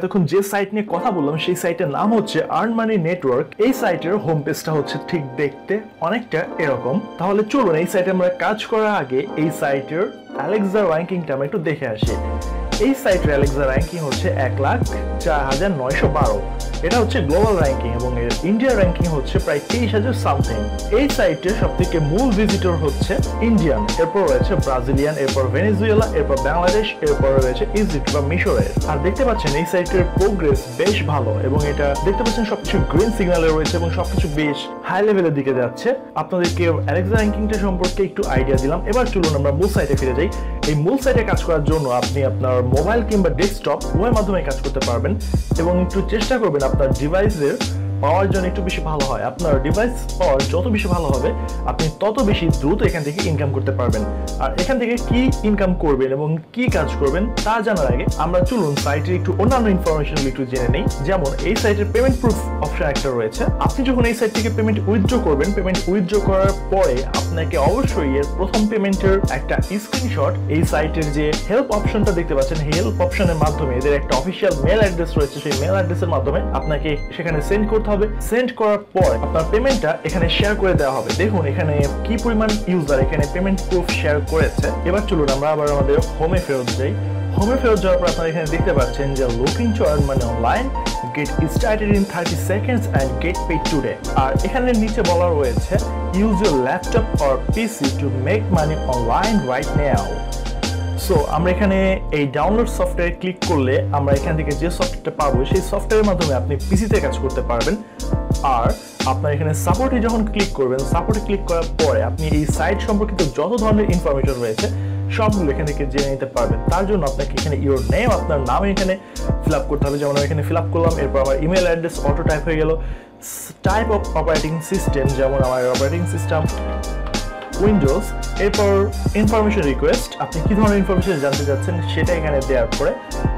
দেখুন যে সাইট নিয়ে কথা বললাম সেই সাইটের নাম হচ্ছে আর্ন মানি নেটওয়ার্ক। এই সাইটের হোম পেজটা হচ্ছে ঠিক দেখতে অনেকটা এরকম। তাহলে চলুন এই সাইটে আমরা কাজ করার আগে এই সাইটের অ্যালেক্সা র্যাঙ্কিংটা আমরা একটু দেখে আসি। এই সাইটের অ্যালেক্সা র্যাঙ্কিং হচ্ছে 1,04,912। এটা হচ্ছে গ্লোবাল র্যাঙ্কিং এবং এর ইন্ডিয়া র্যাঙ্কিং হচ্ছে প্রায় 23,000 সামথিং। এই সাইটের সবথেকে মূল ভিজিটর হচ্ছে ইন্ডিয়ান, এরপর রয়েছে ব্রাজিলিয়ান, এরপর ভেনেজুয়েলা, এরপর বাংলাদেশ, এরপর রয়েছে ইজিপ্ট বা মিশরের। আর দেখতে পাচ্ছেন এই সাইটের প্রোগ্রেস বেশ ভালো এবং এটা দেখতে পাচ্ছেন সবকিছু গ্রিন সিগন্যালে রয়েছে এবং সবকিছু বেশ হাই লেভেলের দিকে যাচ্ছে। আপনাদেরকে অ্যালেক্সা র্যাঙ্কিংটা সম্পর্কে একটু আইডিয়া দিলাম। এবার চলুন আমরা মূল সাইটে ফিরে যাই। এই মূল সাইটে কাজ করার জন্য আপনি আপনার মোবাইল কিংবা ডেস্কটপ উভয় মাধ্যমে কাজ করতে পারবেন এবং একটু চেষ্টা করবেন আপনার ডিভাইসের পাওয়ার জন্য একটু বেশি ভালো হয়। আপনার ডিভাইস পাওয়ার যত বেশি ভালো হবে আপনি তত বেশি দ্রুত এখান থেকে ইনকাম করতে পারবেন। আর এখান থেকে কি ইনকাম করবেন এবং কি কাজ করবেন তা জানার আগে আমরা চলুন সাইটের একটু অন্যান্য ইনফরমেশন একটু জেনে নেই। যেমন এই সাইটের পেমেন্ট প্রুফ অপশন একটা রয়েছে। আপনি যখন এই সাইট থেকে পেমেন্ট উইথড্র করবেন, পেমেন্ট উইথড্র করার পরে আপনাকে অবশ্যই এর প্রথম পেমেন্টের একটা স্ক্রিনশট এই সাইটের যে হেল্প অপশনটা দেখতে পাচ্ছেন, হেল্প অপশনের মাধ্যমে এদের একটা অফিসিয়াল মেল অ্যাড্রেস রয়েছে, সেই মেল অ্যাড্রেসের মাধ্যমে আপনাকে সেখানে সেন্ড করতে হবে। সেন্ড করার পর আপনার পেমেন্টটা এখানে শেয়ার করে দেওয়া হবে। দেখুন এখানে কি পরিমাণ ইউজার এখানে পেমেন্ট প্রুফ শেয়ার করেছে। এবার চলুন আমরা আবার আমাদের হোমে ফেরত যাই। হোমে ফেরত যাওয়ার পর আপনারা এখানে দেখতে পাচ্ছেন যে looking to earn money online, get started in 30 seconds and get paid today. আর এখানে নিচে বলা রয়েছে use your laptop or PC to make money online right now. So আমরা এখানে এই ডাউনলোড সফটওয়্যার ক্লিক করলে আমরা এখান থেকে যে সফটওয়্যারটা পাবো সেই সফটওয়্যারের মাধ্যমে আপনি পিসিতে কাজ করতে পারবেন। আর আপনার এখানে সাপোর্টে যখন ক্লিক করবেন, সাপোর্টে ক্লিক করার পরে আপনি এই সাইট সম্পর্কিত যত ধরনের ইনফরমেশন রয়েছে সবগুলো এখান থেকে জেনে নিতে পারবেন। তার জন্য আপনাকে এখানে ইউর নেম, আপনার নাম এখানে ফিল আপ করতে হবে। যেমন আমি এখানে ফিল আপ করলাম, এরপর আমার ইমেল অ্যাড্রেস অটো টাইপ হয়ে গেল। টাইপ অফ অপারেটিং সিস্টেম, যেমন আমার অপারেটিং সিস্টেম উইন্ডোজ। এরপর ইনফরমেশন রিকোয়েস্ট, আপনি কি ধরনের ইনফরমেশন জানতে চাচ্ছেন সেটা এখানে দেওয়ার পরে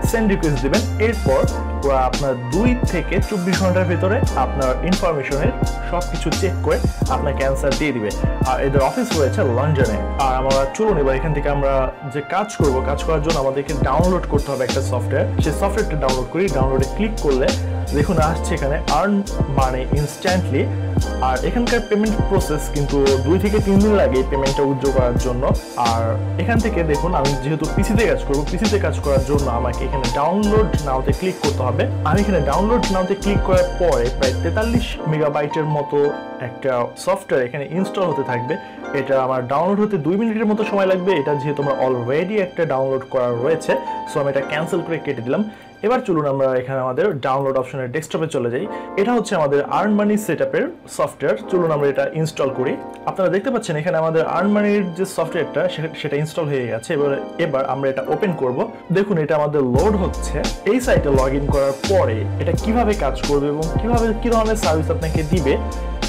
সেন্ড রিকোয়েস্ট দিবেন। এরপর আপনার 2 থেকে 24 ঘন্টার ভিতরে আপনার ইনফরমেশনের সবকিছু চেক করে আপনাকে অ্যান্সার দিয়ে দিবে। আর এদের অফিস রয়েছে লন্ডনে। আর আমরা চলুন এবার এখান থেকে আমরা যে কাজ করব, কাজ করার জন্য আমাদেরকে ডাউনলোড করতে হবে একটা সফটওয়্যার। সেই সফটওয়্যারটা ডাউনলোড করি। ডাউনলোডে ক্লিক করলে দেখুন আসছে এখানে আর্ন মানি ইনস্ট্যান্টলি। আর এখানকার পেমেন্ট প্রসেস কিন্তু 2 থেকে 3 দিন লাগে এই পেমেন্টটা উইথড্র করার জন্য। আর এখান থেকে দেখুন আমি যেহেতু পিসিতে কাজ করব, পিসিতে কাজ করার জন্য আমাকে এখানে ডাউনলোড নাওতে ক্লিক করতে হবে। আমি এখানে ডাউনলোড নাওতে ক্লিক করার পরে প্রায় 43 মেগাবাইটের মতো একটা সফটওয়্যার এখানে ইনস্টল হতে থাকবে। এটা আমার ডাউনলোড হতে 2 মিনিটের মতো সময় লাগবে। এটা যেহেতু আমার অলরেডি একটা ডাউনলোড করা রয়েছে, সো আমি এটা ক্যান্সেল করে কেটে দিলাম। এবার চলুন আমরা এখানে আমাদের ডাউনলোড অপশনের ডেস্কটপে চলে যাই। এটা হচ্ছে আমাদের আর্ন মানি সেটআপের সফটওয়্যার। চলুন আমরা এটা ইনস্টল করি। আপনারা দেখতে পাচ্ছেন এখানে আমাদের আর্ন মানির যে সফটওয়্যারটা সেটা ইনস্টল হয়ে গেছে। এবার আমরা এটা ওপেন করব। দেখুন এটা আমাদের লোড হচ্ছে। এই সাইটে লগ ইন করার পরে এটা কিভাবে কাজ করবে এবং কিভাবে কি ধরনের সার্ভিস আপনাকে দিবে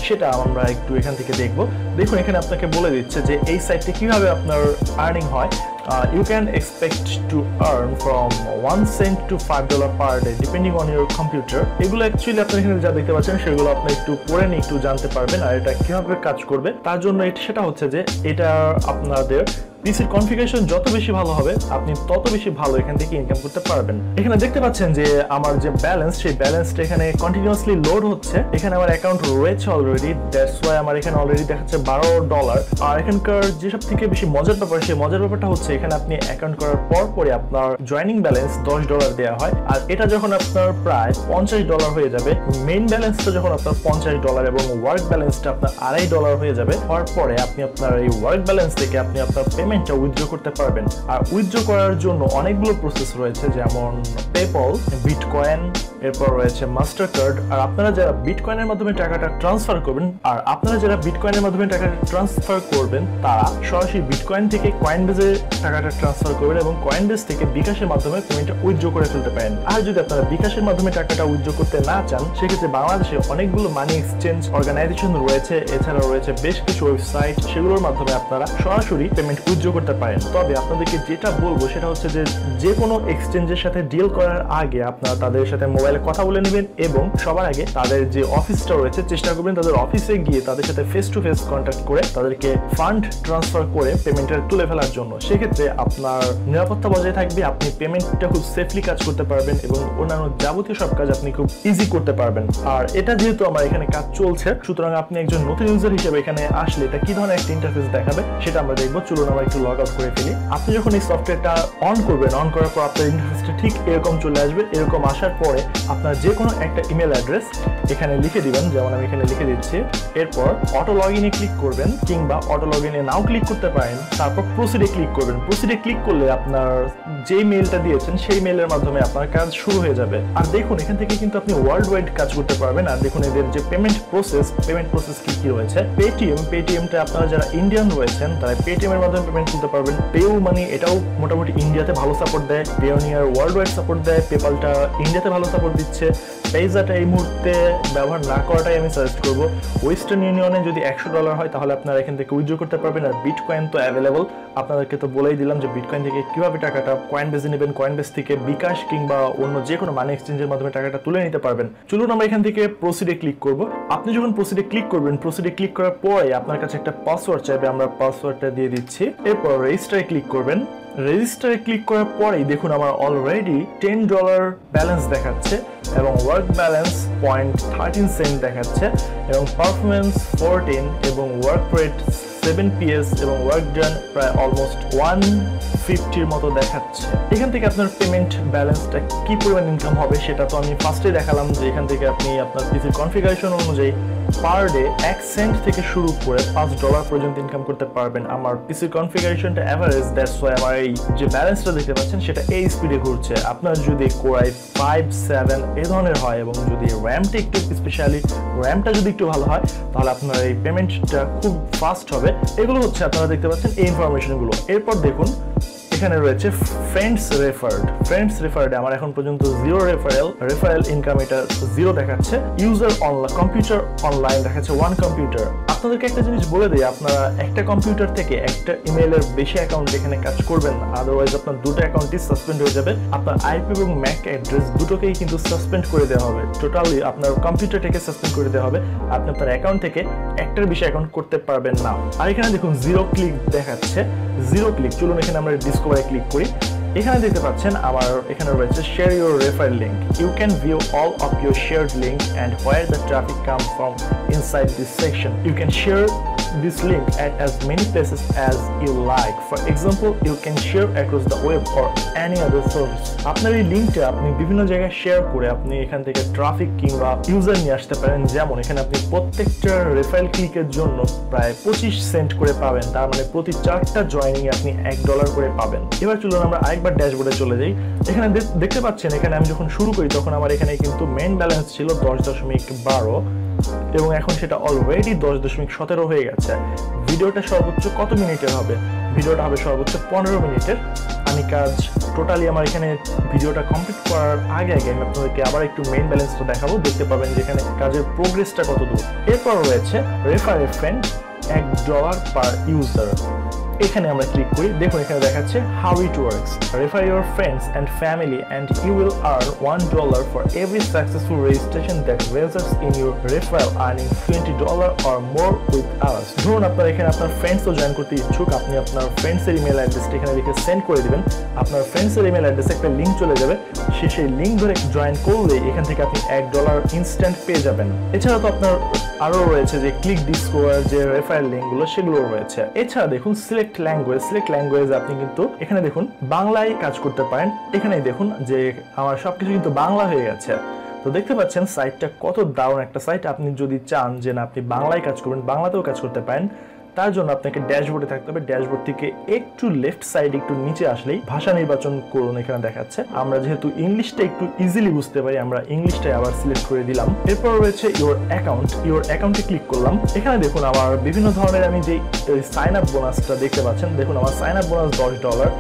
সেটা আমরা একটু এখান থেকে দেখব। দেখুন এখানে আপনাকে বলে দিচ্ছে যে এই সাইটে কিভাবে আপনার আর্নিং হয়। You can expect to earn from 1 cent to $5 per day depending on your computer. এগুলো অ্যাকচুয়ালি আপনি এখানে যা দেখতে পাচ্ছেন সেগুলো আপনি একটু পড়ে নিয়ে একটু জানতে পারবেন। আর এটা কিভাবে কাজ করবে তার জন্য সেটা হচ্ছে যে এটা আপনাদের পিসির কনফিগারেশন যত বেশি ভালো হবে আপনি তত বেশি ভালো এখান থেকে ইনকাম করতে পারবেন। এখানে দেখতে পাচ্ছেন যে আমার যে ব্যালেন্স, সেই ব্যালেন্সটা এখানে কন্টিনিউয়াসলি লোড হচ্ছে। এখানে আমার অ্যাকাউন্ট রয়েছে অলরেডি, দ্যাটস ওয়াই আমার এখানে অলরেডি দেখাচ্ছে $12। আর এখানকার যেসব থেকে বেশি মজার ব্যাপার, সেই মজার ব্যাপারটা হচ্ছে এখানে আপনি অ্যাকাউন্ট করার পর পরে আপনার জয়েনিং ব্যালেন্স $10 দেওয়া হয়। আর এটা যখন আপনার প্রায় $50 হয়ে যাবে, মেইন ব্যালেন্সটা যখন আপনার $50 এবং ওয়ার্ক ব্যালেন্সটা আপনার $2.5 হয়ে যাবে, হওয়ার পরে আপনি আপনার এই ওয়ার্ক ব্যালেন্স থেকে আপনি আপনার পেমেন্টটা উইথড্র করতে পারবেন। আর উইথড্র করার জন্য অনেকগুলো প্রসেস রয়েছে, যেমন পেপল, বিটকয়েন, এরপর রয়েছে মাস্টার কার্ড। আর আপনারা যারা বিটকয়েনের মাধ্যমে টাকাটা ট্রান্সফার করবেন তারা সরাসরি বিটকয়েন থেকে কয়েনবেজে টাকাটা ট্রান্সফার করবেন এবং কয়েনবেজ থেকে বিকাশের মাধ্যমে পেমেন্টটা উইথড্র করে ফেলতে পারেন। আর যদি আপনারা বিকাশের মাধ্যমে টাকাটা উইথড্র করতে না চান, সেক্ষেত্রে বাংলাদেশে অনেকগুলো মানি এক্সচেঞ্জ অর্গানাইজেশন রয়েছে। এছাড়াও রয়েছে বেশ কিছু ওয়েবসাইট, সেগুলোর মাধ্যমে আপনারা সরাসরি পেমেন্ট উইথড্র উইথড্র করতে পারেন। তবে আপনাদেরকে যেটা বলবো সেটা হচ্ছে যে কোনো এক্সচেঞ্জের সাথে ডিল করার আগে আপনারা তাদের সাথে মোবাইলে কথা বলে নেবেন এবং সবার আগে তাদের যে অফিসটা রয়েছে চেষ্টা করবেন তাদের অফিসে গিয়ে তাদের সাথে ফেস টু ফেস কন্ট্যাক্ট করে তাদেরকে ফান্ড ট্রান্সফার করে পেমেন্টটা তুলে ফেলার জন্য। সেক্ষেত্রে আপনার নিরাপত্তা বজায় থাকবে, আপনি পেমেন্টটা খুব সেফলি কাজ করতে পারবেন এবং অন্যান্য যাবতীয় সব কাজ আপনি খুব ইজি করতে পারবেন। আর এটা যেহেতু আমার এখানে কাজ চলছে, সুতরাং আপনি একজন নতুন ইউজার হিসেবে এখানে আসলে এটা কি ধরনের একটা ইন্টারফেস দেখাবে সেটা আমরা দেখবো। চলুন আমরা একটু লগ আউট করে ফেলি। আপনি যখন এই সফটওয়্যারটা অন করবেন, অন করার পর আপনার ইন্টারফেসটা ঠিক এরকম চলে আসবে। এরকম আসার পরে আপনার যে কোনো একটা ইমেল অ্যাড্রেস এখানে লিখে দিবেন, যেমন আমি এখানে লিখে দিচ্ছি। এরপর অটো লগ ইনে ক্লিক করবেন কিংবা অটো লগ ইনে নাও ক্লিক করতে পারেন। তারপর প্রসিডে ক্লিক করবেন। প্রসিডে ক্লিক করলে আপনার যে মেইলটা দিয়েছেন সেই মেইলের মাধ্যমে আপনার কাজ শুরু হয়ে যাবে। আর দেখুন এখান থেকে কিন্তু আপনি ওয়ার্ল্ড ওয়াইড কাজ করতে পারবেন। আর দেখুন এদের যে পেমেন্ট প্রসেস কি রয়েছে। পেটিএমটা আপনারা যারা ইন্ডিয়ান রয়েছেন তারা পেটিএম এর মাধ্যমে পেমেন্ট করতে পারবেন। পেউ মানি এটাও মোটামুটি ইন্ডিয়াতে ভালো সাপোর্ট দেয়। পেওনিয়ার ওয়ার্ল্ড ওয়াইড সাপোর্ট দেয়। পেপালটা ইন্ডিয়াতে ভালো সাপোর্ট দিচ্ছে। পেইজাটা এই মুহূর্তে ব্যবহার না করাটাই আমি সাজেস্ট করবো। ওয়েস্টার্ন ইউনিয়নে যদি $100 হয় তাহলে আপনারা এখান থেকে উইথড্র করতে পারবেন। আর বিটকয়েন তো অ্যাভেলেবল, আপনাদেরকে তো বলেই দিলাম যে বিটকয়েন থেকে কিভাবে টাকাটা কয়েনবেজে নেবেন। কয়েনবেজ থেকে বিকাশ কিংবা অন্য যে কোনো মানি এক্সচেঞ্জের মাধ্যমে টাকাটা তুলে নিতে পারবেন। চলুন আমরা এখান থেকে প্রসিডে ক্লিক করব। আপনি যখন প্রসিডে ক্লিক করবেন, প্রসিডে ক্লিক করার পরে আপনার কাছে একটা পাসওয়ার্ড চাইবে, আমরা পাসওয়ার্ডটা দিয়ে দিচ্ছি। এরপর রেজিস্টারে ক্লিক করবেন। রেজিস্টারে ক্লিক করার পরেই দেখুন আমার অলরেডি $10 ব্যালেন্স দেখাচ্ছে এবং ওয়ার্ক ব্যালেন্স 0.13 দেখাচ্ছে এবং পারফরমেন্স 14 এবং ওয়ার্ক রেট 7 PS এবং ওয়ার্ক ডান প্রায় অলমোস্ট 150 মতো দেখাচ্ছে। এখান থেকে আপনার পেমেন্ট ব্যালেন্সটা কি পরিমাণ ইনকাম হবে সেটা তো আমি ফার্স্টে দেখালাম যে এখান থেকে আপনি আপনার পিসির কনফিগারেশন অনুযায়ী পার ডে 1 সেন্ট থেকে শুরু করে $5 পর্যন্ত ইনকাম করতে পারবেন। আমার পিসির কনফিগারেশনটা এভারেজ, দ্যাটস ওয়াই আমার এই যে ব্যালেন্সটা দেখতে পাচ্ছেন সেটা এই স্পিডে ঘুরছে। আপনার যদি কোরাই 5, 7 এই ধরনের হয় এবং যদি র্যামটা একটু স্পেশালি র্যামটা যদি একটু ভালো হয় তাহলে আপনার এই পেমেন্টটা খুব ফাস্ট হবে। এগুলো হচ্ছে আপনারা দেখতে পাচ্ছেন এই ইনফরমেশনগুলো। এরপর দেখুন এখানে রয়েছে ফ্রেন্ডস রেফার্ড আমার এখন পর্যন্ত 0 রেফারেল ইনকাম, এটা 0 দেখাচ্ছে। ইউজার অনলাইন কম্পিউটার অনলাইন দেখাচ্ছে 1 কম্পিউটার। আপনাদেরকে একটা জিনিস বলে দিই, আপনারা একটা কম্পিউটার থেকে একটা ইমেইলের বেশি অ্যাকাউন্ট এখানে কাজ করবেন না, আদারওয়াইজ আপনার দুটো অ্যাকাউন্টই সাসপেন্ড হয়ে যাবে। আপনার আইপি এবং ম্যাক অ্যাড্রেস দুটোকেই কিন্তু সাসপেন্ড করে দেওয়া হবে, টোটালি আপনার কম্পিউটারটাকে সাসপেন্ড করে দেওয়া হবে। আপনি আপনার অ্যাকাউন্ট থেকে একটার বেশি অ্যাকাউন্ট করতে পারবেন না। আর এখানে দেখুন 0 ক্লিক দেখাচ্ছে, 0 ক্লিক। চলুন এখানে আমরা ডিসকভারে ক্লিক করি। এখানে দেখতে পাচ্ছেন আমার এখানে রয়েছে share your referral link. You can view all of your shared link and where the traffic comes from inside this section. You can share this link at as many places as you like. For example, you can share across the web or any other source. আপনার এই লিংকটা আপনি বিভিন্ন জায়গায় share করে আপনি এখান থেকে ট্রাফিক কিংবা ইউজার নিয়ে আসতে পারেন। যেমন এখানে আপনি প্রত্যেকটা রেফারেল ক্লিকের জন্য প্রায় 25 সেন্ট করে পাবেন, তার মানে প্রতি 4টা জয়েনিং এ আপনি $1 করে পাবেন। এবার চলুন আমরা আরেকবার ড্যাশবোর্ডে চলে যাই। এখানে দেখতে পাচ্ছেন এখানে আমি যখন শুরু করি তখন আমার এখানে কিন্তু মেইন ব্যালেন্স ছিল 10.12 এবং এখন সেটা অলরেডি 10.17 হয়ে গেছে। ভিডিওটা সর্বোচ্চ কত মিনিটের হবে? ভিডিওটা হবে সর্বোচ্চ 15 মিনিটের। আমি কাজ টোটালি আমার এখানে ভিডিওটা কমপ্লিট করার আগে আমি আপনাদেরকে আবার একটু মেইন ব্যালেন্সটা দেখাবো, দেখতে পাবেন যে এখানে কাজের প্রোগ্রেসটা কত দূর। এরপর রয়েছে refer a friend, $1 per user. এখানে আমরা ক্লিক করি, দেখুন এখানে দেখাচ্ছে how it works. Refer your friends and family and you will earn $1 for every successful registration that results in your referral earning $20 or more with us. ধরুন আপনার এখানে আপনার ফ্রেন্ডসও জয়েন করতে ইচ্ছুক, আপনি আপনার ফ্রেন্ডসের ইমেল অ্যাড্রেসটা এখানে লিখে সেন্ড করে দিবেন। আপনার ফ্রেন্ডসের ইমেল অ্যাড্রেসে একটা লিঙ্ক চলে যাবে, সেই লিঙ্ক ধরে জয়েন করলে এখান থেকে আপনি $1 ইনস্ট্যান্ট পেয়ে যাবেন। এছাড়া তো আপনার আরও রয়েছে যে ক্লিক ডিসকভার যে রেফারেল লিঙ্কগুলো সেগুলো রয়েছে। এছাড়া দেখুন সিলেক্ট ল্যাঙ্গুয়েজ আপনি কিন্তু এখানে দেখুন বাংলায় কাজ করতে পারেন। এখানেই দেখুন যে আমার সবকিছু কিন্তু বাংলা হয়ে গেছে। তো দেখতে পাচ্ছেন সাইটটা কত দারুণ একটা সাইট। আপনি যদি চান যে না আপনি বাংলায় কাজ করবেন, বাংলাতেও কাজ করতে পারেন, তার জন্য আপনাকে ড্যাশবোর্ডে থাকতে হবে। ড্যাশবোর্ড থেকে একটু লেফট সাইড একটু নিচে আসলেই ভাষা নির্বাচন করুন, এখানে দেখাচ্ছে। আমরা যেহেতু ইংলিশটা একটু ইজিলি বুঝতে পারি, আমরা ইংলিশটাই আবার সিলেক্ট করে দিলাম। এরপর রয়েছে ইওর অ্যাকাউন্টে ক্লিক করলাম। এখানে দেখুন আমার বিভিন্ন ধরনের আমি যে সাইন আপ বোনাসটা দেখতে পাচ্ছেন, দেখুন আমার সাইন আপ বোনাস $10।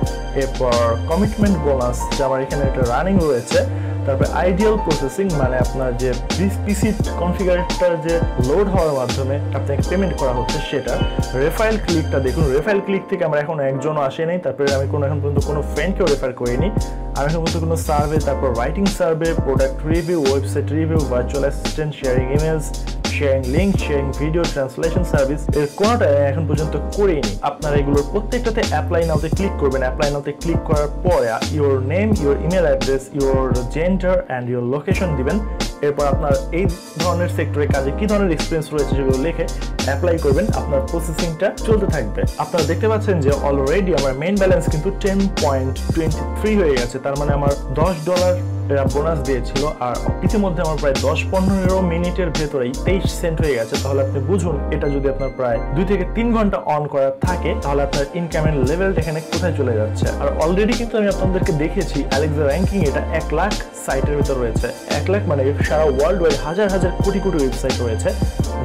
এরপর কমিটমেন্ট বোনাস যে আমার এখানে একটা রানিং রয়েছে তারপরে আইডিয়াল প্রসেসিং মানে আপনার যে পিসি কনফিগারেটর যে লোড হওয়ার মাধ্যমে আপনাকে পেমেন্ট করা হচ্ছে সেটা। রেফারেল ক্লিকটা দেখুন, রেফারেল ক্লিক থেকে আমরা এখন একজনও আসেনি, তারপরে আমি এখন পর্যন্ত কোনো ফ্রেন্ডকেও রেফার করিনি। আমি এখন পর্যন্ত কোনো সার্ভে, তারপর writing survey, product review, website review, virtual assistant, sharing emails, sharing link, sharing video, translation service এর কোনোটাই এখন পর্যন্ত করিনি। আপনারা এগুলোর প্রত্যেকটাতে অ্যাপ্লাই নাওতে ক্লিক করবেন। অ্যাপ্লাই নাওতে ক্লিক করার পরে your name, your email address, your gender and your location দিবেন। এরপর আপনার এই ধরনের সেক্টরে কাজে কি ধরনের এক্সপিরিয়েন্স রয়েছে সেগুলো লিখে অ্যাপ্লাই করবেন। আপনার প্রসেসিংটা চলতে থাকবে। আপনারা দেখতে পাচ্ছেন যে অলরেডি আমার মেইন ব্যালেন্স কিন্তু 10.23 হয়ে গেছে। তার মানে আমার $10 বোনাস দিয়েছিল, আর ইতিমধ্যে আমার প্রায় 10-15 মিনিটের ভেতরেই 23 সেন্ট হয়ে গেছে। তাহলে আপনি বুঝুন এটা যদি আপনার প্রায় 2 থেকে 3 ঘন্টা অন করা থাকে তাহলে আপনার ইনকামের লেভেলটা এখানে কোথায় চলে যাচ্ছে। আর অলরেডি কিন্তু আমি আপনাদেরকে দেখেছি অ্যালেক্সা র্যাঙ্কিং এটা 1 লাখ সাইটের ভিতর রয়েছে। 1 লাখ মানে সারা ওয়ার্ল্ড ওয়াইড হাজার হাজার কোটি কোটি ওয়েবসাইট রয়েছে,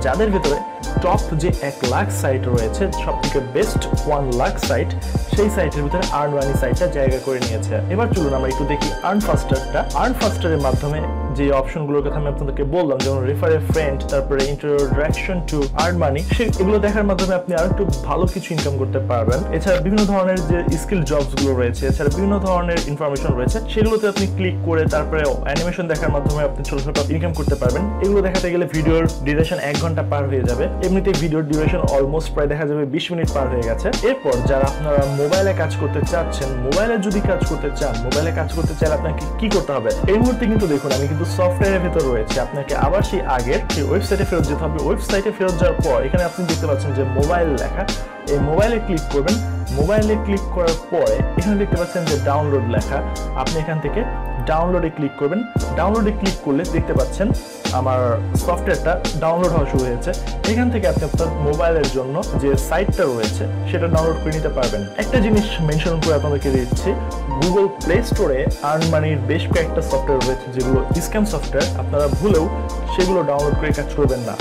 যাদের ভিতরে টপ যে 1 লাখ সাইট রয়েছে, সব থেকে বেস্ট 1 লাখ সাইট, সেই সাইটের ভিতরে আর্ন মানি সাইটটা জায়গা করে নিয়েছে। এবার চলুন আমরা একটু দেখি আর্ন ফাস্টারটা। আর্ন ফাস্টারের মাধ্যমে যে অপশনগুলোর কথা আমি আপনাদেরকে বললাম, যেমন রেফার এ ফ্রেন্ড, তারপরে ইন্ট্রোডাকশন টু আর্ন মানি, এগুলো দেখার মাধ্যমে আপনি আরো একটু ভালো কিছু ইনকাম করতে পারবেন। এছাড়া বিভিন্ন ধরনের যে স্কিল জবস গুলো রয়েছে, এছাড়া বিভিন্ন ধরনের ইনফরমেশন রয়েছে, সেগুলোতে আপনি ক্লিক করে তারপরে অ্যানিমেশন দেখার মাধ্যমে আপনি ছোট ছোট ইনকাম করতে পারবেন। এগুলো দেখাতে গেলে ভিডিওর ডিউরেশন 1 ঘন্টা পার হয়ে যাবে। এমনিতে ভিডিওর ডিউরেশন অলমোস্ট প্রায় দেখা যাবে 20 মিনিট পার হয়ে গেছে। এরপর যারা আপনারা মোবাইলে কাজ করতে চাচ্ছেন, মোবাইলে যদি কাজ করতে চান, মোবাইলে কাজ করতে চাইলে আপনাকে কি করতে হবে? এই মুহূর্তে কিন্তু দেখুন আমি কিন্তু সফটওয়্যারের ভিতর রয়েছে। আপনাকে আবার সেই আগের সেই ওয়েবসাইটে ফেরত যেতে হবে। ওয়েবসাইটে ফেরত যাওয়ার পর এখানে আপনি দেখতে পাচ্ছেন যে মোবাইল লেখা, এই মোবাইলে ক্লিক করবেন। মোবাইলে ক্লিক করার পরে এখানে দেখতে পাচ্ছেন যে ডাউনলোড লেখা, আপনি এখান থেকে ডাউনলোডে ক্লিক করবেন। ডাউনলোডে ক্লিক করলে দেখতে পাচ্ছেন আমার সফটওয়্যারটা ডাউনলোড হওয়া শুরু হয়েছে। এখান থেকে আপনি আপনার মোবাইলের জন্য যে সাইটটা রয়েছে সেটা ডাউনলোড করে নিতে পারবেন। একটা জিনিস মেনশন করে আপনাদেরকে দিচ্ছি, গুগল প্লে স্টোরে আর্ন মানির বেশ কয়েকটা সফটওয়্যার রয়েছে যেগুলো স্ক্যাম সফটওয়্যার। আপনারা ভুলেও সেগুলো ডাউনলোড করে কাজ করবেন না।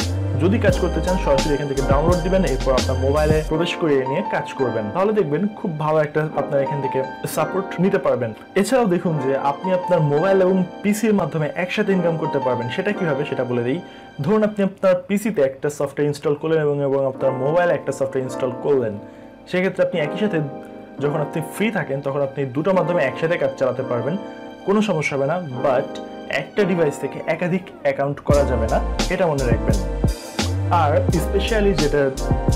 যদি কাজ করতে চান সরাসরি এখান থেকে ডাউনলোড দিবেন, এরপর আপনার মোবাইলে প্রবেশ করিয়ে নিয়ে কাজ করবেন, তাহলে দেখবেন খুব ভালো একটা আপনার এখান থেকে সাপোর্ট নিতে পারবেন। এছাড়াও দেখুন যে আপনি আপনার মোবাইল এবং পিসির মাধ্যমে একসাথে ইনকাম করতে পারবেন। সেটা কিভাবে সেটা বলে দিই। ধরুন আপনি আপনার পিসিতে একটা সফটওয়্যার ইনস্টল করলেন এবং আপনার মোবাইলে একটা সফটওয়্যার ইনস্টল করলেন। সেক্ষেত্রে আপনি একই সাথে যখন আপনি ফ্রি থাকেন তখন আপনি দুটো মাধ্যমে একসাথে কাজ চালাতে পারবেন, কোনো সমস্যা হবে না। বাট একটা ডিভাইস থেকে একাধিক অ্যাকাউন্ট করা যাবে না, এটা মনে রাখবেন। আর স্পেশালি যেটা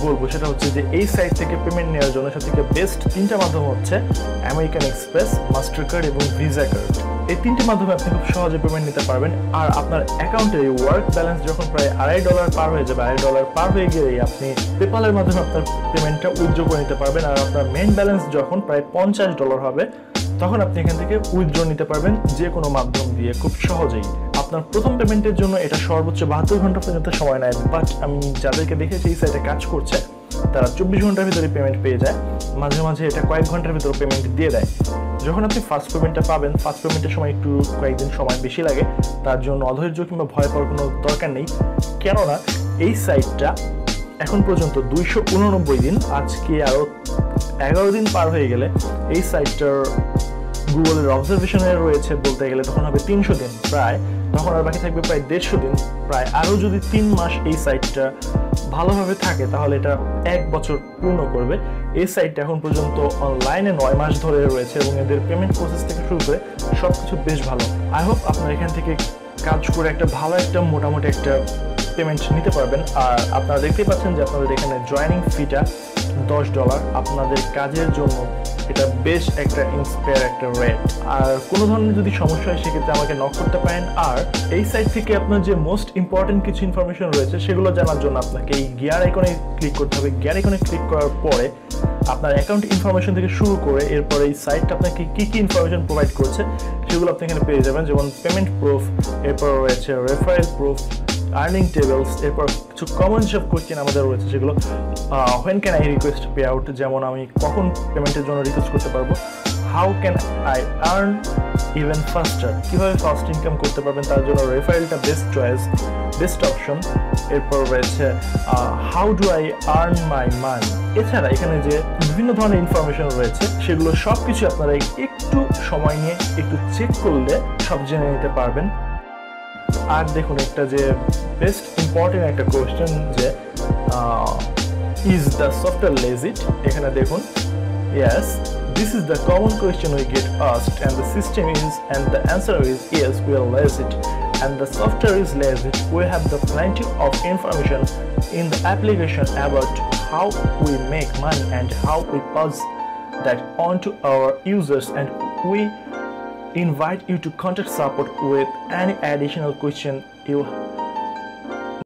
বলবো সেটা হচ্ছে যে এই সাইট থেকে পেমেন্ট নেওয়ার জন্য সবথেকে বেস্ট 3টা মাধ্যম হচ্ছে আমেরিকান এক্সপ্রেস, মাস্টার কার্ড এবং ভিসা কার্ড। এই 3টে মাধ্যমে আপনি খুব সহজে পেমেন্ট নিতে পারবেন। আর আপনার অ্যাকাউন্টে ওয়ার্ক ব্যালেন্স যখন প্রায় $2.5 পার হয়ে যাবে, $2.5 পার হয়ে গেলেই আপনি পেপালের মাধ্যমে আপনার পেমেন্টটা উইথড্র করে নিতে পারবেন। আর আপনার মেইন ব্যালেন্স যখন প্রায় $50 হবে তখন আপনি এখান থেকে উইথড্র নিতে পারবেন যে কোনো মাধ্যম দিয়ে খুব সহজেই। আপনার প্রথম পেমেন্টের জন্য এটা সর্বোচ্চ 72 ঘন্টা পর্যন্ত সময় নেয়, বাট আমি যাদেরকে দেখেছি এই সাইটে কাজ করছে তারা 24 ঘন্টার ভিতরে পেমেন্ট পেয়ে যায়। মাঝে মাঝে এটা কয়েক ঘন্টার ভিতরে পেমেন্ট দিয়ে দেয়। যখন আপনি ফার্স্ট পেমেন্টটা পাবেন, ফার্স্ট পেমেন্টের সময় একটু কয়েকদিন সময় বেশি লাগে, তার জন্য অধৈর্য কিংবা ভয় পাওয়ার কোনো দরকার নেই। কেননা এই সাইটটা এখন পর্যন্ত 289 দিন, আজকে আরও 11 দিন পার হয়ে গেলে এই সাইটটার গুগলের অবজারভেশনে রয়েছে বলতে গেলে তখন হবে 300 দিন প্রায়, তখন আর বাকি থাকবে প্রায় 150 দিন। প্রায় আরও যদি 3 মাস এই সাইটটা ভালোভাবে থাকে তাহলে এটা 1 বছর পূর্ণ করবে। এই সাইটটা এখন পর্যন্ত অনলাইনে 9 মাস ধরে রয়েছে এবং এদের পেমেন্ট প্রসেস থেকে শুরু করে সব কিছু বেশ ভালো। আই হোপ আপনারা এখান থেকে কাজ করে একটা ভালো একটা মোটামুটি একটা পেমেন্ট নিতে পারবেন। আর আপনারা দেখতেই পাচ্ছেন যে আপনাদের এখানে জয়েনিং ফিটা $10 আপনাদের কাজের জন্য। এটা বেশ একটা ইন্সপায়ার একটা রেট। আর কোনো ধরনের যদি সমস্যা হয় সেক্ষেত্রে আমাকে নক করতে পারেন। আর এই সাইট থেকে আপনার যে মোস্ট ইম্পর্টেন্ট কিছু ইনফরমেশন রয়েছে সেগুলো জানার জন্য আপনাকে এই গিয়ার আইকনে ক্লিক করতে হবে। গিয়ার আইকনে ক্লিক করার পরে আপনার অ্যাকাউন্ট ইনফরমেশন থেকে শুরু করে এরপরে এই সাইটটা আপনাকে কী কী ইনফরমেশন প্রোভাইড করছে সেগুলো আপনি এখানে পেয়ে যাবেন। যেমন পেমেন্ট প্রুফ, এরপর রয়েছে রেফারেল প্রুফ, আর্নিং টেবলস, এরপর কিছু কমন সব কোয়েশ্চেন আমাদের রয়েছে যেগুলো when can I request payout, যেমন আমি কখন পেমেন্টের জন্য রিকোয়েস্ট করতে পারবো, how can I earn even faster। কিভাবে ফাস্ট ইনকাম করতে পারবেন তার জন্য রেফারেলটা বেস্ট চয়েস, বেস্ট অপশন। এরপর রয়েছে how do I earn my money. এছাড়া এখানে যে বিভিন্ন ধরনের ইনফরমেশন রয়েছে সেগুলো সব কিছু আপনারা একটু সময় নিয়ে একটু চেক করলে সব জেনে নিতে পারবেন। আর দেখুন একটা যে বেস্ট ইম্পর্টেন্ট একটা কোয়েশ্চেন যে ইজ দ্য সফটওয়্যার লেজিট। এখানে দেখুন yes, this is the common question we get asked and the system is and the answer is yes, we are legit and the software is legit. We have the plenty of information in the application about how we make money and how we pass that on to our users, and we invite you to contact support with any additional question you